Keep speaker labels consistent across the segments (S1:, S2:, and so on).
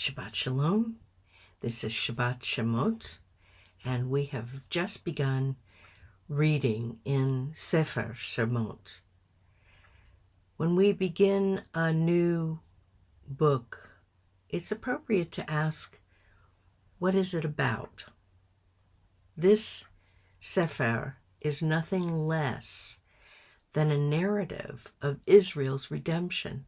S1: Shabbat Shalom. This is Shabbat Shemot, and we have just begun reading in Sefer Shemot. When we begin a new book, it's appropriate to ask, what is it about? This Sefer is nothing less than a narrative of Israel's redemption.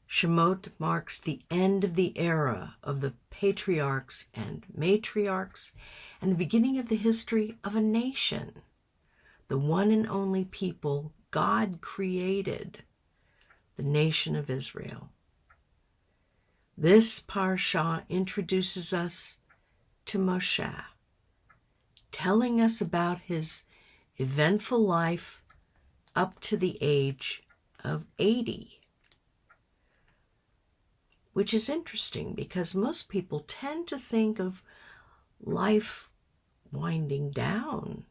S1: Shemot marks the end of the era of the patriarchs and matriarchs and the beginning of the history of a nation, the one and only people God created, the nation of Israel. This parsha introduces us to Moshe, telling us about his eventful life up to the age of 80. Which is interesting because most people tend to think of life winding down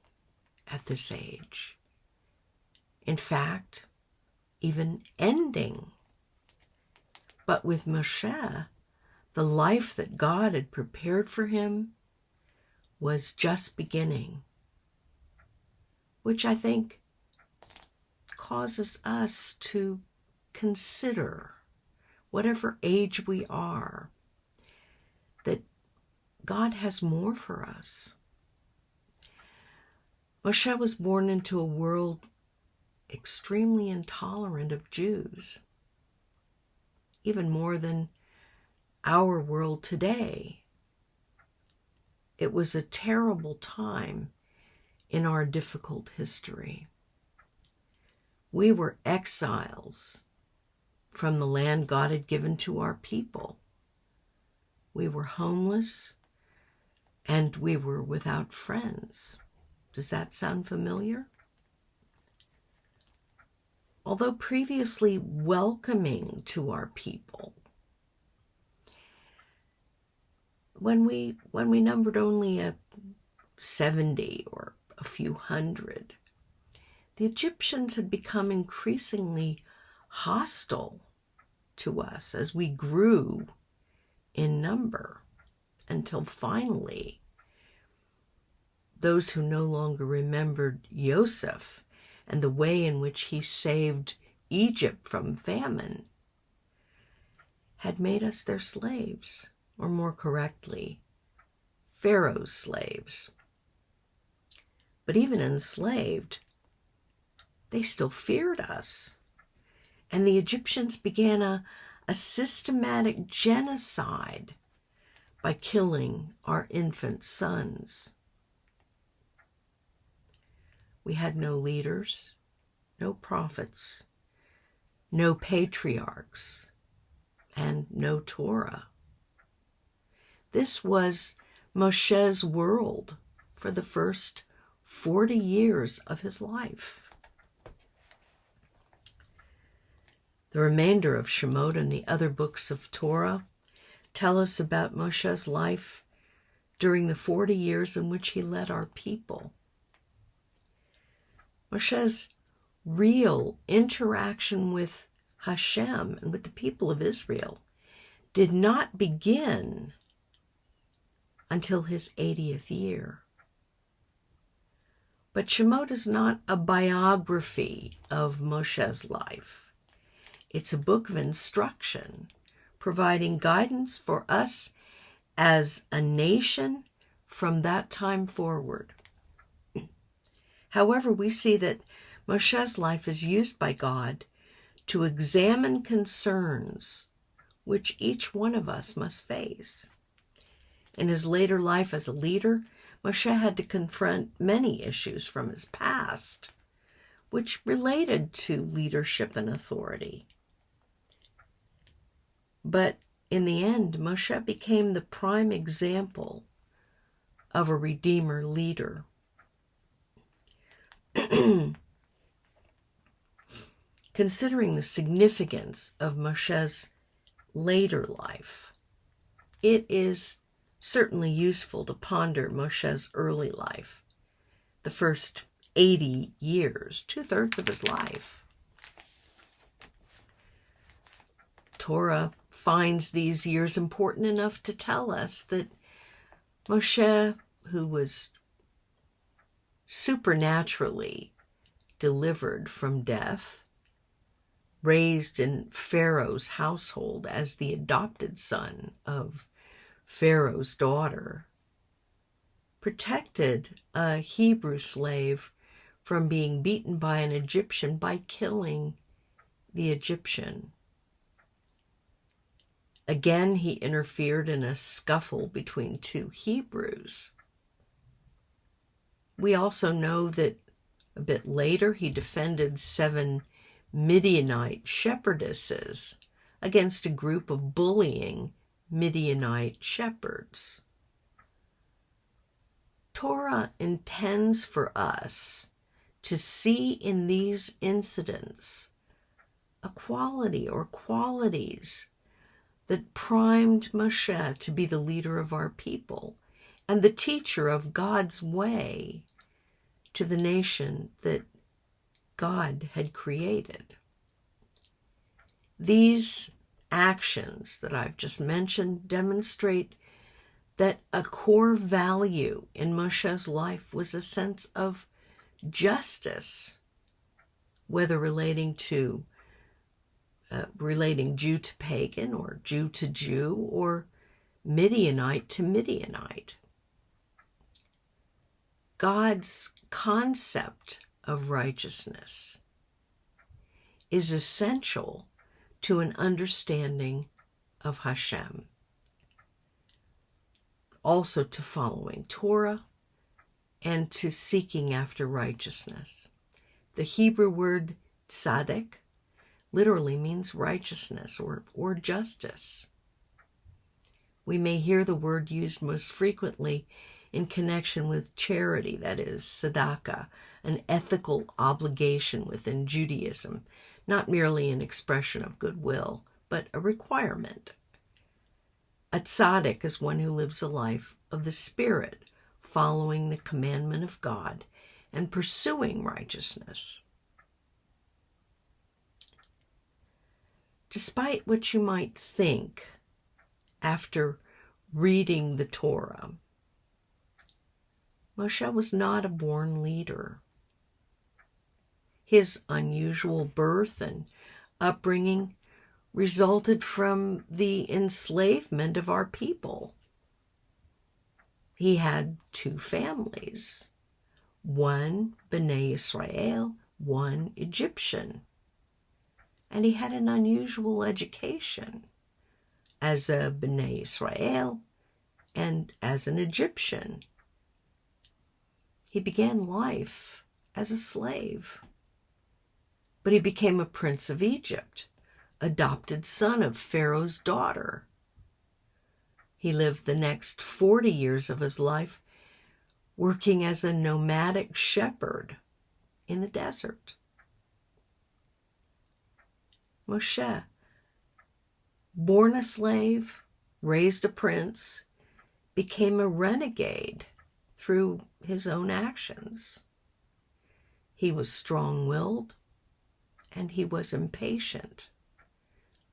S1: at this age. In fact, even ending. But with Moshe, the life that God had prepared for him was just beginning, which I think causes us to consider, whatever age we are, that God has more for us. Moshe was born into a world extremely intolerant of Jews, even more than our world today. It was a terrible time in our difficult history. We were exiles from the land God had given to our people. We were homeless and we were without friends. Does that sound familiar? Although previously welcoming to our people, when we numbered only 70 or a few hundred, the Egyptians had become increasingly hostile to us as we grew in number, until finally those who no longer remembered Joseph and the way in which he saved Egypt from famine had made us their slaves, or more correctly, Pharaoh's slaves. But even enslaved, they still feared us. And the Egyptians began a systematic genocide by killing our infant sons. We had no leaders, no prophets, no patriarchs, and no Torah. This was Moshe's world for the first 40 years of his life. The remainder of Shemot and the other books of Torah tell us about Moshe's life during the 40 years in which he led our people. Moshe's real interaction with Hashem and with the people of Israel did not begin until his 80th year. But Shemot is not a biography of Moshe's life. It's a book of instruction, providing guidance for us as a nation from that time forward. However, we see that Moshe's life is used by God to examine concerns which each one of us must face. In his later life as a leader, Moshe had to confront many issues from his past, which related to leadership and authority. But in the end, Moshe became the prime example of a Redeemer leader. Considering the significance of Moshe's later life, it is certainly useful to ponder Moshe's early life, the first 80 years, 2/3 of his life. Torah finds these years important enough to tell us that Moshe, who was supernaturally delivered from death, raised in Pharaoh's household as the adopted son of Pharaoh's daughter, protected a Hebrew slave from being beaten by an Egyptian by killing the Egyptian. Again, he interfered in a scuffle between two Hebrews. We also know that a bit later he defended 7 Midianite shepherdesses against a group of bullying Midianite shepherds. Torah intends for us to see in these incidents a quality or qualities that primed Moshe to be the leader of our people and the teacher of God's way to the nation that God had created. These actions that I've just mentioned demonstrate that a core value in Moshe's life was a sense of justice, whether relating Jew to pagan or Jew to Jew or Midianite to Midianite. God's concept of righteousness is essential to an understanding of Hashem, also to following Torah and to seeking after righteousness. The Hebrew word tzaddik literally means righteousness or justice. We may hear the word used most frequently in connection with charity, that is, tzedakah, an ethical obligation within Judaism, not merely an expression of goodwill, but a requirement. A tzaddik is one who lives a life of the Spirit, following the commandment of God and pursuing righteousness. Despite what you might think after reading the Torah, Moshe was not a born leader. His unusual birth and upbringing resulted from the enslavement of our people. He had 2 families, one Bnei Israel, one Egyptian. And he had an unusual education as a Bnei Israel and as an Egyptian. He began life as a slave, but he became a prince of Egypt, adopted son of Pharaoh's daughter. He lived the next 40 years of his life working as a nomadic shepherd in the desert. Moshe, born a slave, raised a prince, became a renegade through his own actions. He was strong-willed and he was impatient,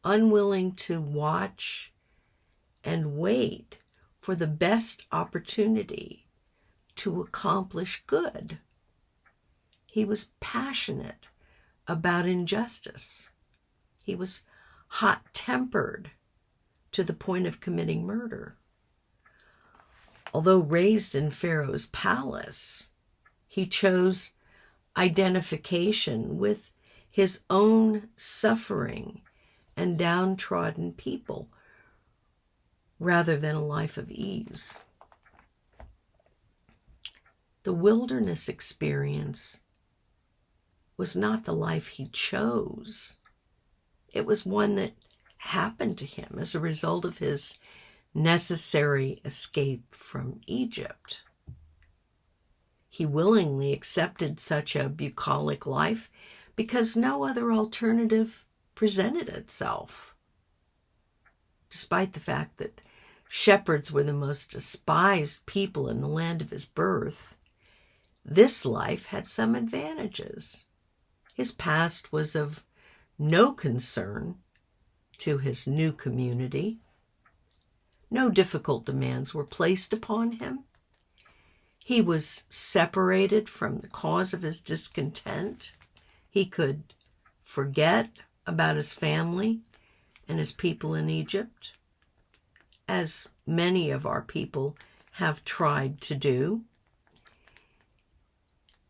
S1: unwilling to watch and wait for the best opportunity to accomplish good. He was passionate about injustice. He was hot-tempered to the point of committing murder. Although raised in Pharaoh's palace, he chose identification with his own suffering and downtrodden people rather than a life of ease. The wilderness experience was not the life he chose. It was one that happened to him as a result of his necessary escape from Egypt. He willingly accepted such a bucolic life because no other alternative presented itself. Despite the fact that shepherds were the most despised people in the land of his birth, this life had some advantages. His past was of no concern to his new community. No difficult demands were placed upon him. He was separated from the cause of his discontent. He could forget about his family and his people in Egypt, as many of our people have tried to do.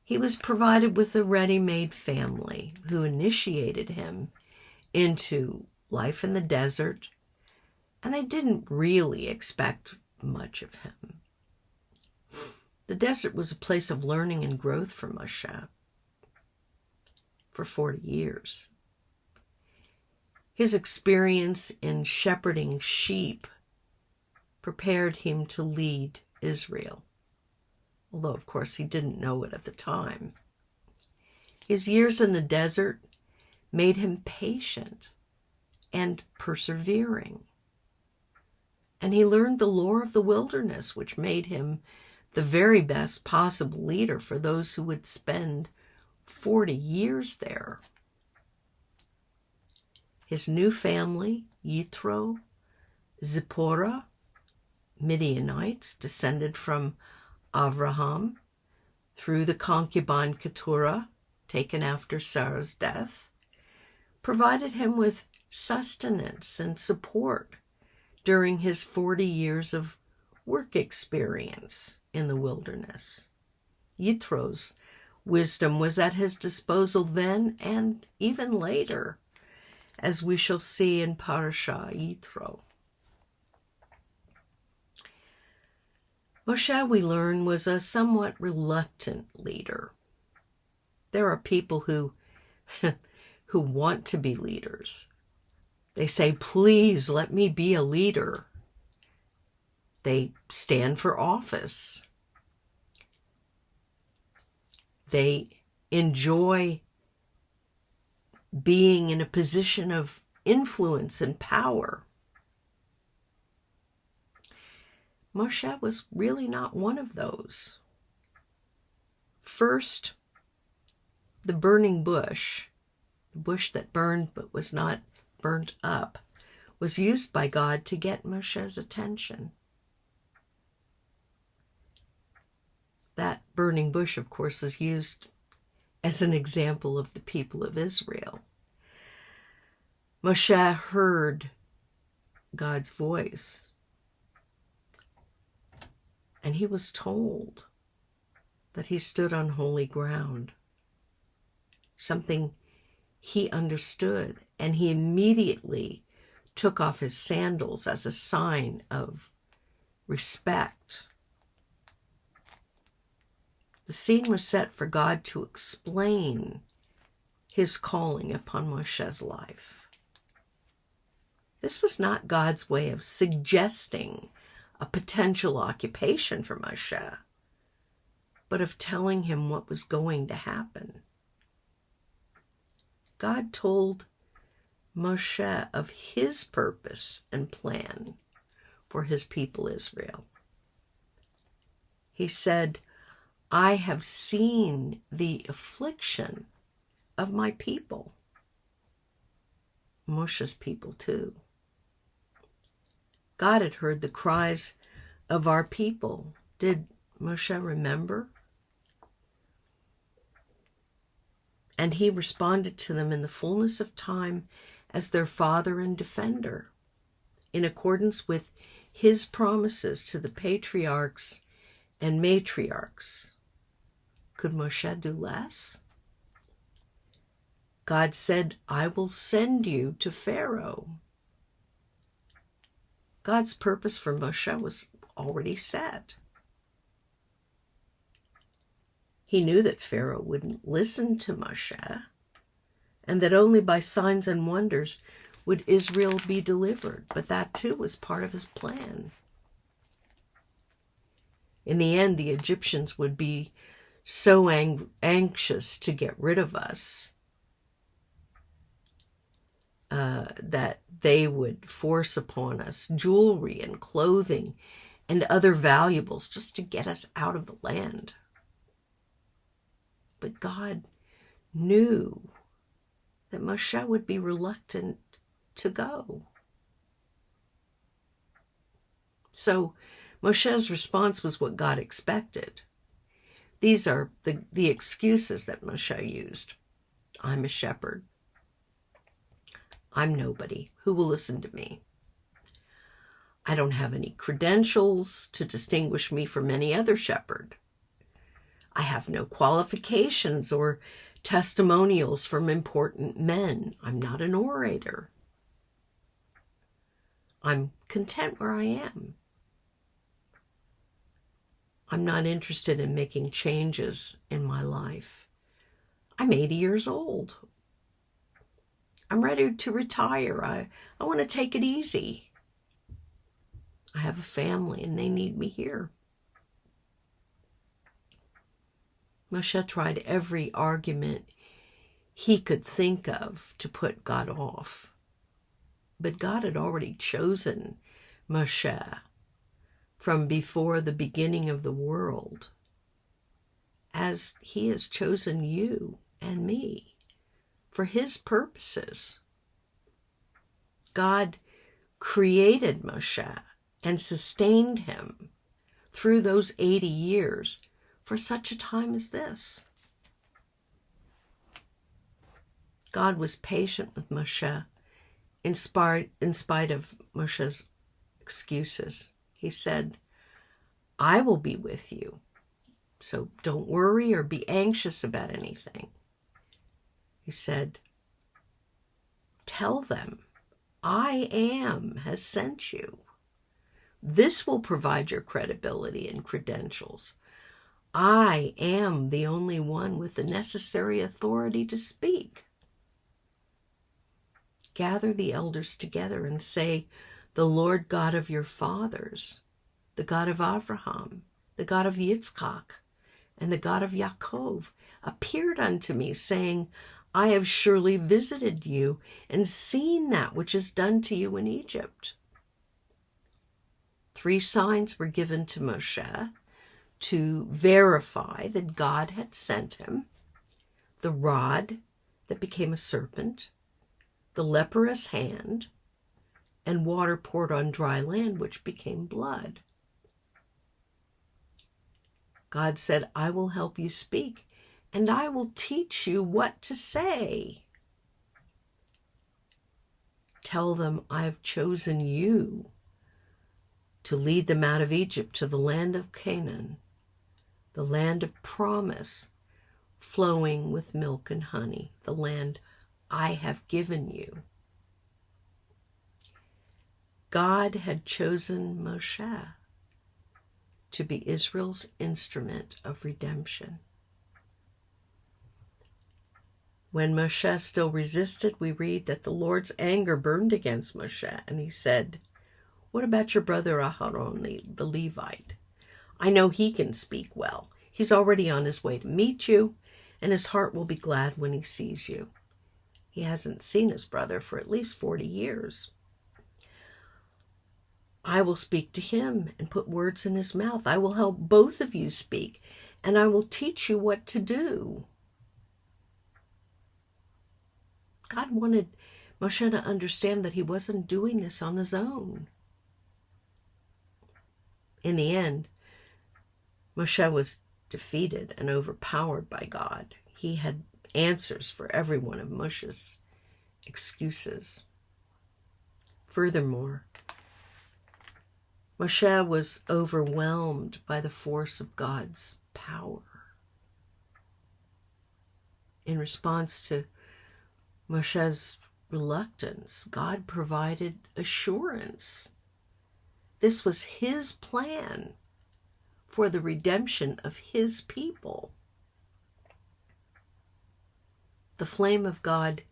S1: He was provided with a ready-made family who initiated him into life in the desert, and they didn't really expect much of him. The desert was a place of learning and growth for Moshe for 40 years. His experience in shepherding sheep prepared him to lead Israel, although, of course, he didn't know it at the time. His years in the desert made him patient and persevering. And he learned the lore of the wilderness, which made him the very best possible leader for those who would spend 40 years there. His new family, Yitro, Zipporah, Midianites, descended from Avraham through the concubine Keturah, taken after Sarah's death, provided him with sustenance and support during his 40 years of work experience in the wilderness. Yitro's wisdom was at his disposal then and even later, as we shall see in Parashah Yitro. Moshe, we learn, was a somewhat reluctant leader. There are people who want to be leaders. They say, please let me be a leader. They stand for office. They enjoy being in a position of influence and power. Moshe was really not one of those. First, the burning bush, the bush that burned but was not burnt up, was used by God to get Moshe's attention. That burning bush, of course, is used as an example of the people of Israel. Moshe heard God's voice, and he was told that he stood on holy ground, something he understood, and he immediately took off his sandals as a sign of respect. The scene was set for God to explain his calling upon Moshe's life. This was not God's way of suggesting a potential occupation for Moshe, but of telling him what was going to happen. God told Moshe of his purpose and plan for his people Israel. He said, I have seen the affliction of my people, Moshe's people too. God had heard the cries of our people. Did Moshe remember? And he responded to them in the fullness of time as their father and defender, in accordance with his promises to the patriarchs and matriarchs. Could Moshe do less? God said, I will send you to Pharaoh. God's purpose for Moshe was already set. He knew that Pharaoh wouldn't listen to Moshe, and that only by signs and wonders would Israel be delivered. But that too was part of his plan. In the end, the Egyptians would be so anxious to get rid of us that they would force upon us jewelry and clothing and other valuables just to get us out of the land. But God knew that Moshe would be reluctant to go. So Moshe's response was what God expected. These are the excuses that Moshe used. I'm a shepherd. I'm nobody. Who will listen to me? I don't have any credentials to distinguish me from any other shepherd. I have no qualifications or testimonials from important men. I'm not an orator. I'm content where I am. I'm not interested in making changes in my life. I'm 80 years old. I'm ready to retire. I want to take it easy. I have a family and they need me here. Moshe tried every argument he could think of to put God off. But God had already chosen Moshe from before the beginning of the world, as he has chosen you and me for his purposes. God created Moshe and sustained him through those 80 years for such a time as this. God was patient with Moshe in spite of Moshe's excuses. He said, I will be with you, so don't worry or be anxious about anything. He said, tell them, I am has sent you. This will provide your credibility and credentials. I am the only one with the necessary authority to speak. Gather the elders together and say, the Lord God of your fathers, the God of Abraham, the God of Yitzchak, and the God of Yaakov, appeared unto me, saying, I have surely visited you and seen that which is done to you in Egypt. 3 signs were given to Moshe to verify that God had sent him: the rod that became a serpent, the leprous hand, and water poured on dry land, which became blood. God said, I will help you speak, and I will teach you what to say. Tell them I have chosen you to lead them out of Egypt to the land of Canaan, the land of promise, flowing with milk and honey, the land I have given you. God had chosen Moshe to be Israel's instrument of redemption. When Moshe still resisted, we read that the Lord's anger burned against Moshe, and he said, what about your brother Aharon, the Levite? I know he can speak well. He's already on his way to meet you, and his heart will be glad when he sees you. He hasn't seen his brother for at least 40 years. I will speak to him and put words in his mouth. I will help both of you speak, and I will teach you what to do. God wanted Moshe to understand that he wasn't doing this on his own. In the end, Moshe was defeated and overpowered by God. He had answers for every one of Moshe's excuses. Furthermore, Moshe was overwhelmed by the force of God's power. In response to Moshe's reluctance, God provided assurance. This was his plan for the redemption of his people. The flame of God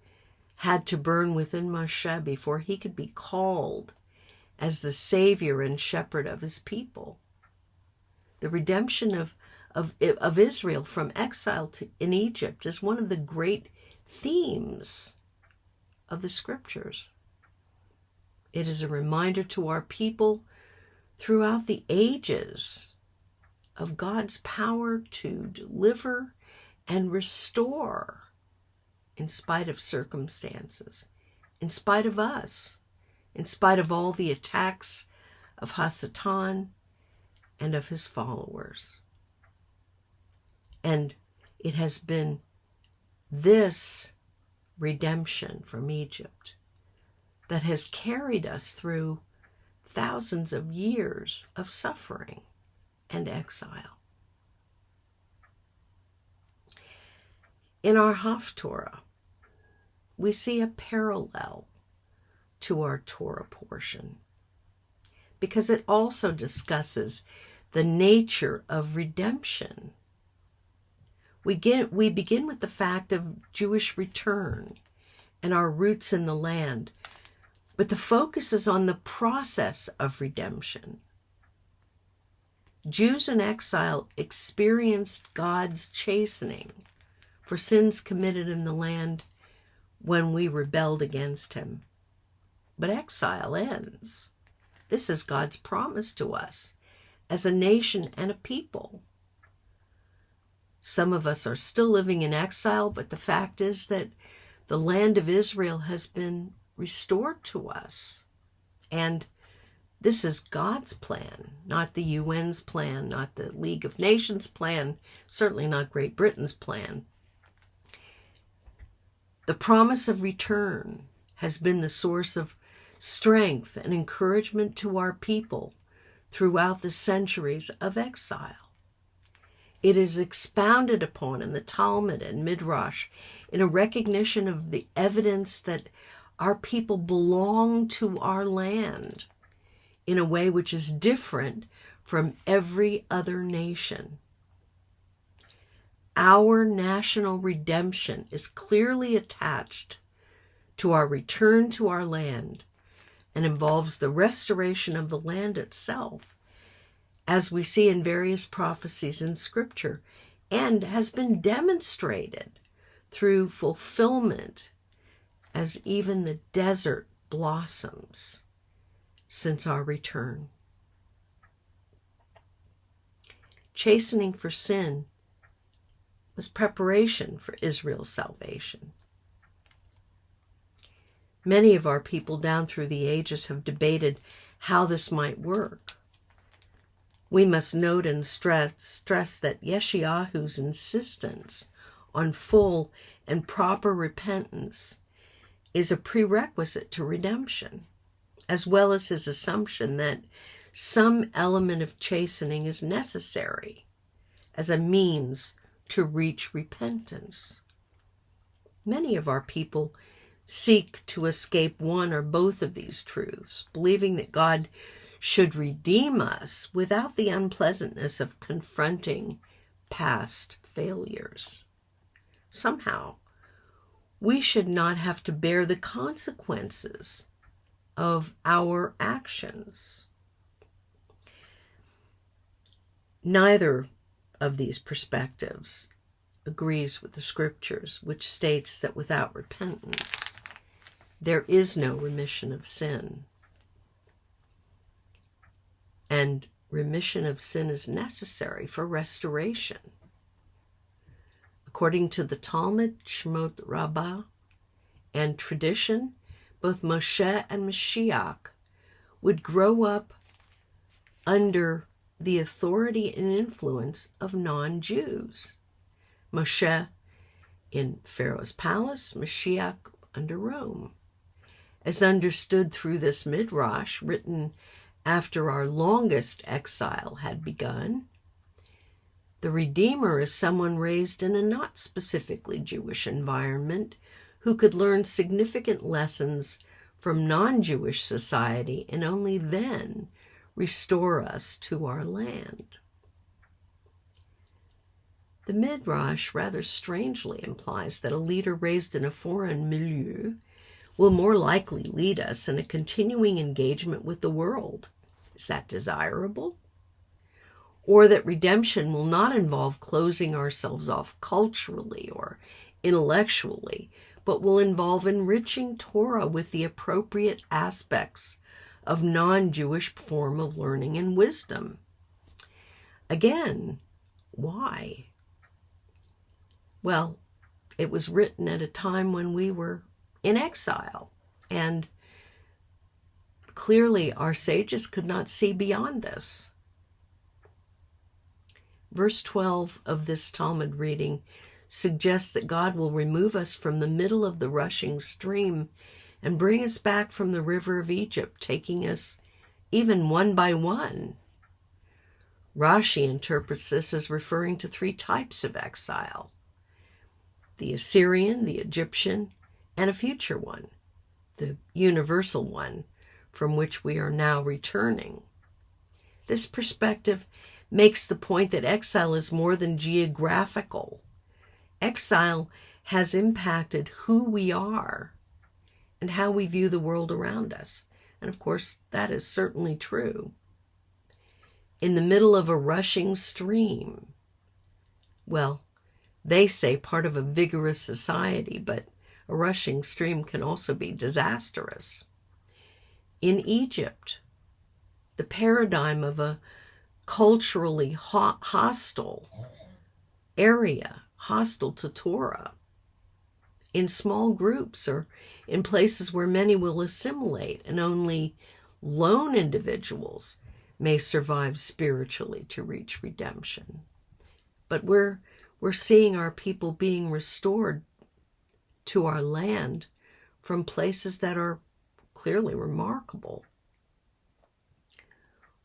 S1: had to burn within Moshe before he could be called as the savior and shepherd of his people. The redemption of Israel from exile in Egypt is one of the great themes of the scriptures. It is a reminder to our people throughout the ages of God's power to deliver and restore in spite of circumstances in spite of us, in spite of all the attacks of Hasatan and of his followers. And it has been this redemption from Egypt that has carried us through thousands of years of suffering and exile. In our Haftorah, we see a parallel to our Torah portion, because it also discusses the nature of redemption. We begin with the fact of Jewish return and our roots in the land, but the focus is on the process of redemption. Jews in exile experienced God's chastening for sins committed in the land when we rebelled against him. But exile ends. This is God's promise to us as a nation and a people. Some of us are still living in exile, but the fact is that the land of Israel has been restored to us. And this is God's plan, not the UN's plan, not the League of Nations plan, certainly not Great Britain's plan. The promise of return has been the source of strength and encouragement to our people throughout the centuries of exile. It is expounded upon in the Talmud and Midrash in a recognition of the evidence that our people belong to our land in a way which is different from every other nation. Our national redemption is clearly attached to our return to our land and involves the restoration of the land itself, as we see in various prophecies in Scripture, and has been demonstrated through fulfillment as even the desert blossoms since our return. Chastening for sin was preparation for Israel's salvation. Many of our people down through the ages have debated how this might work. We must note and stress that Yeshayahu's insistence on full and proper repentance is a prerequisite to redemption, as well as his assumption that some element of chastening is necessary as a means to reach repentance. Many of our people seek to escape one or both of these truths, believing that God should redeem us without the unpleasantness of confronting past failures. Somehow, we should not have to bear the consequences of our actions. Neither of these perspectives agrees with the Scriptures, which states that without repentance, there is no remission of sin. And remission of sin is necessary for restoration. According to the Talmud, Shemot Rabbah, and tradition, both Moshe and Mashiach would grow up under the authority and influence of non-Jews. Moshe in Pharaoh's palace, Mashiach under Rome. As understood through this midrash, written after our longest exile had begun, the Redeemer is someone raised in a not specifically Jewish environment who could learn significant lessons from non-Jewish society and only then restore us to our land. The Midrash rather strangely implies that a leader raised in a foreign milieu will more likely lead us in a continuing engagement with the world. Is that desirable? Or that redemption will not involve closing ourselves off culturally or intellectually, but will involve enriching Torah with the appropriate aspects of non-Jewish form of learning and wisdom. Again, why? Well, it was written at a time when we were in exile, And clearly our sages could not see beyond this. Verse 12 of this Talmud reading suggests that God will remove us from the middle of the rushing stream and bring us back from the river of Egypt, taking us even one by one. Rashi interprets this as referring to 3 types of exile: the Assyrian, the Egyptian, and a future one, the universal one, from which we are now returning. This perspective makes the point that exile is more than geographical. Exile has impacted who we are and how we view the world around us. And of course, that is certainly true. In the middle of a rushing stream, well, they say part of a vigorous society, but a rushing stream can also be disastrous. In Egypt, the paradigm of a culturally hostile area, hostile to Torah, in small groups or in places where many will assimilate and only lone individuals may survive spiritually to reach redemption. But we're seeing our people being restored to our land from places that are clearly remarkable.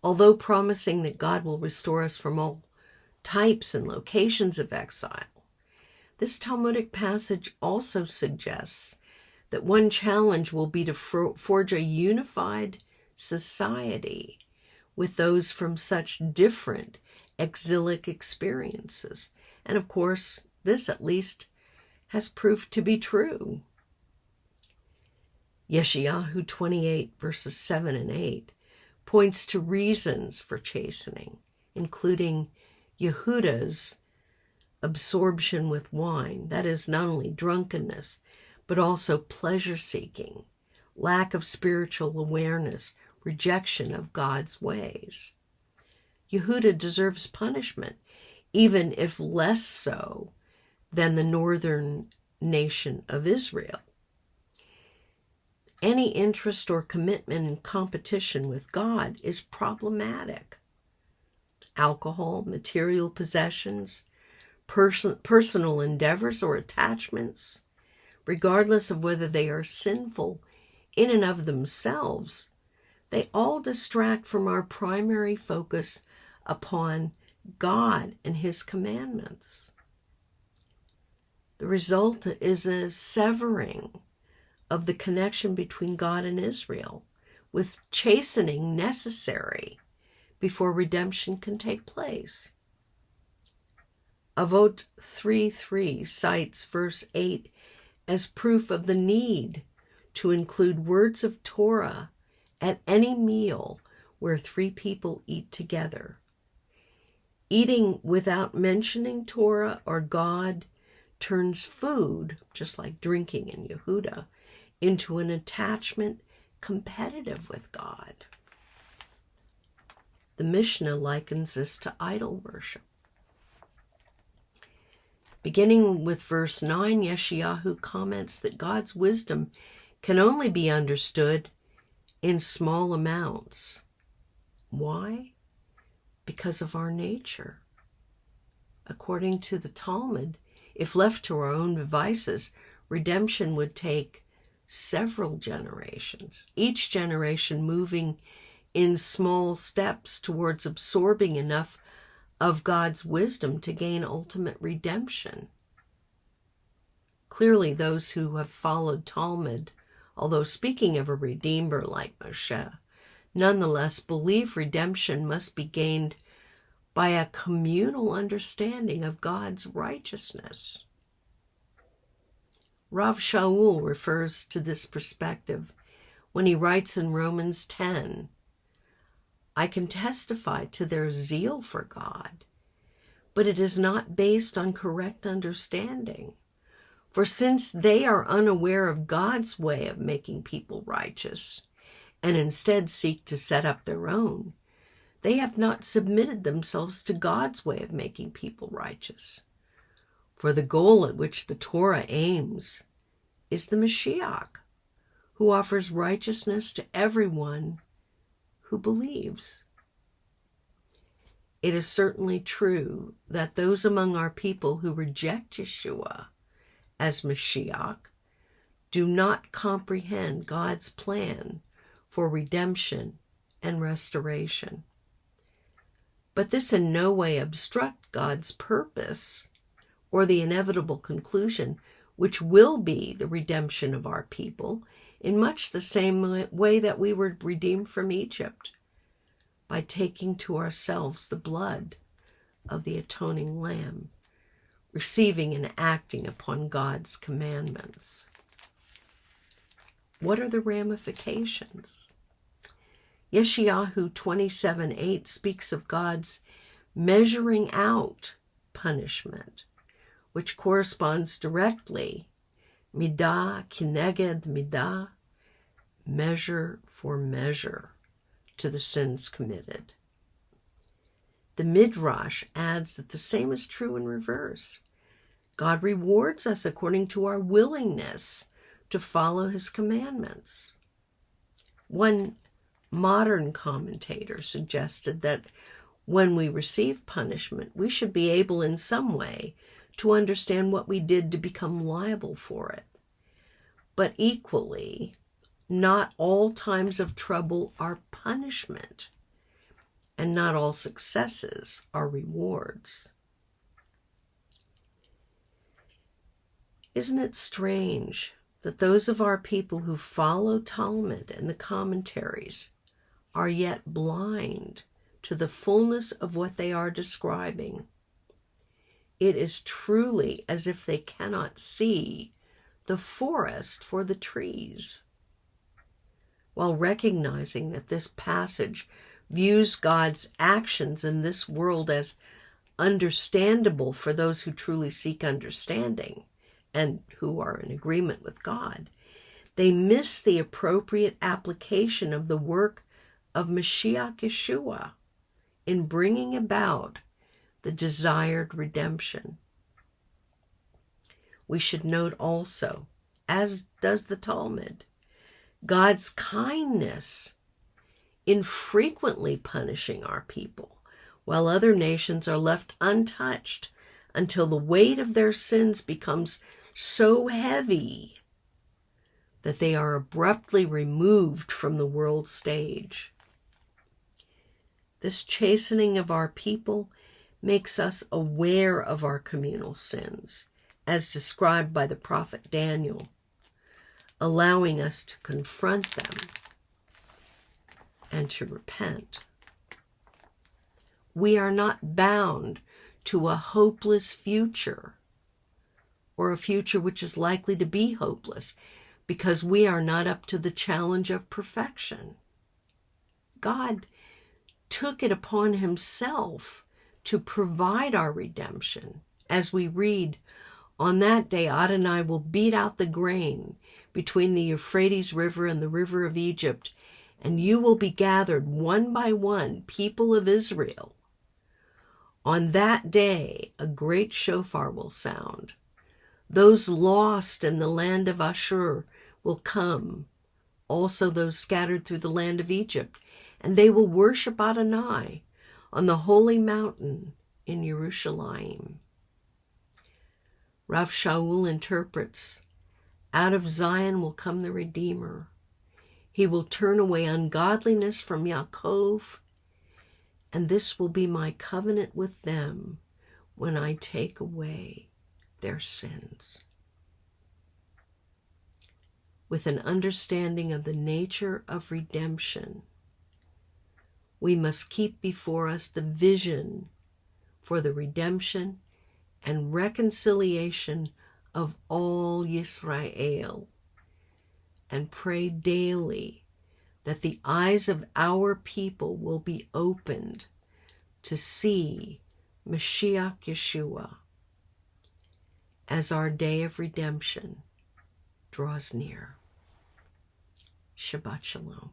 S1: Although promising that God will restore us from all types and locations of exile, this Talmudic passage also suggests that one challenge will be to forge a unified society with those from such different exilic experiences. And of course, this at least has proved to be true. Yeshayahu 28 verses 7 and 8 points to reasons for chastening, including Yehuda's absorption with wine, that is not only drunkenness, but also pleasure-seeking, lack of spiritual awareness, rejection of God's ways. Yehuda deserves punishment, even if less so than the northern nation of Israel. Any interest or commitment in competition with God is problematic. Alcohol, material possessions, personal endeavors or attachments, regardless of whether they are sinful in and of themselves, they all distract from our primary focus upon God and His commandments. The result is a severing of the connection between God and Israel, with chastening necessary before redemption can take place. Avot 3:3 cites verse 8 as proof of the need to include words of Torah at any meal where 3 people eat together. Eating without mentioning Torah or God turns food, just like drinking in Yehuda, into an attachment competitive with God. The Mishnah likens this to idol worship. Beginning with verse 9, Yeshayahu comments that God's wisdom can only be understood in small amounts. Why? Because of our nature. According to the Talmud, if left to our own devices, redemption would take several generations, each generation moving in small steps towards absorbing enough of God's wisdom to gain ultimate redemption. Clearly, those who have followed Talmud, although speaking of a redeemer like Moshe, nonetheless believe redemption must be gained by a communal understanding of God's righteousness. Rav Shaul refers to this perspective when he writes in Romans 10, I can testify to their zeal for God, but it is not based on correct understanding. For since they are unaware of God's way of making people righteous, and instead seek to set up their own, they have not submitted themselves to God's way of making people righteous. For the goal at which the Torah aims is the Mashiach, who offers righteousness to everyone who believes. It is certainly true that those among our people who reject Yeshua as Mashiach do not comprehend God's plan for redemption and restoration. But this in no way obstructs God's purpose or the inevitable conclusion, which will be the redemption of our people in much the same way that we were redeemed from Egypt, by taking to ourselves the blood of the atoning Lamb, receiving and acting upon God's commandments. What are the ramifications? Yeshayahu 27:8 speaks of God's measuring out punishment, which corresponds directly, midah kineged midah, measure for measure, to the sins committed. The Midrash adds that the same is true in reverse. God rewards us according to our willingness to follow his commandments. One modern commentator suggested that when we receive punishment, we should be able in some way to understand what we did to become liable for it. But equally, not all times of trouble are punishment, and not all successes are rewards. Isn't it strange that those of our people who follow Talmud and the commentaries are yet blind to the fullness of what they are describing? It is truly as if they cannot see the forest for the trees. While recognizing that this passage views God's actions in this world as understandable for those who truly seek understanding and who are in agreement with God, they miss the appropriate application of the work of Mashiach Yeshua in bringing about the desired redemption. We should note also, as does the Talmud, God's kindness in frequently punishing our people, while other nations are left untouched until the weight of their sins becomes so heavy that they are abruptly removed from the world stage. This chastening of our people makes us aware of our communal sins, as described by the prophet Daniel, allowing us to confront them and to repent. We are not bound to a hopeless future, or a future which is likely to be hopeless, because we are not up to the challenge of perfection. God took it upon himself to provide our redemption. As we read, on that day Adonai will beat out the grain between the Euphrates River and the river of Egypt, and you will be gathered one by one, people of Israel. On that day a great shofar will sound. Those lost in the land of Ashur will come, also those scattered through the land of Egypt, and they will worship Adonai on the holy mountain in Jerusalem. Rav Shaul interprets, out of Zion will come the Redeemer. He will turn away ungodliness from Yaakov, and this will be my covenant with them when I take away their sins. With an understanding of the nature of redemption, we must keep before us the vision for the redemption and reconciliation of all Yisrael, and pray daily that the eyes of our people will be opened to see Mashiach Yeshua as our day of redemption draws near. Shabbat Shalom.